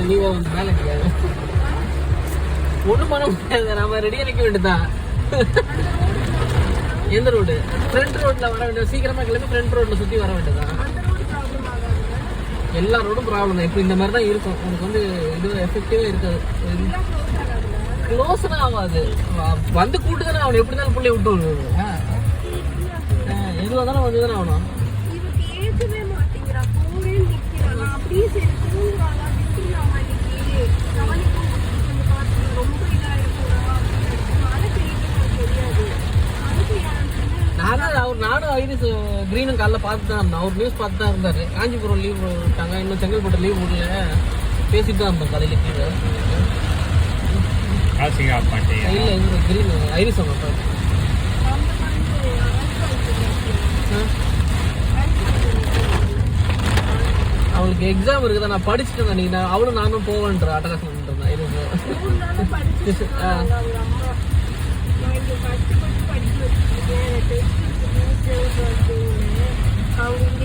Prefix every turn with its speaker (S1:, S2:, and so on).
S1: நீ வந்து மேலே கிடையாது ஒன்றும் பண்ண முடியாது. நம்ம ரெடியாக நிற்க வேண்டியதான். எந்த ரோடு? ஃப்ரண்ட் ரோட்டில் வர வேண்டியது. சீக்கிரமாக கிளம்பி ஃப்ரண்ட் ரோட்டில் சுற்றி வர வேண்டியதான். எல்லா ரோடும் ப்ராப்ளம் தான். இப்போ இந்த மாதிரி தான் இருக்கும். உனக்கு வந்து இது எஃபெக்டிவாக இருக்காது. க்ளோஸ்னா ஆகாது. வந்து கூட்டு தானே அவனை எப்படி இருந்தாலும் பிள்ளைய விட்டு விடுவாங்க. எதுவாக தானே வந்து தானே ஆகணும். நானும் ஐரிஸ் கிரீனும் காலைல பார்த்து தான் இருந்தேன். அவர் நியூஸ் பார்த்து தான் இருந்தாரு. காஞ்சிபுரம் லீவ் விட்டாங்க, இன்னும் செங்கல்பட்டு லீவ் விடல. பேசிட்டு தான் இருந்தோம் கதையில கீழே. இல்லை இது கிரீன் ஐரிஸ் அவங்க அவளுக்கு எக்ஸாம் இருக்குதா. நான் படிச்சுட்டு இருந்தேன். நீங்க அவளும் நானும் போவேன்ற அட்டகாசம் பண்ணிட்டு இருந்தேன். அவங்க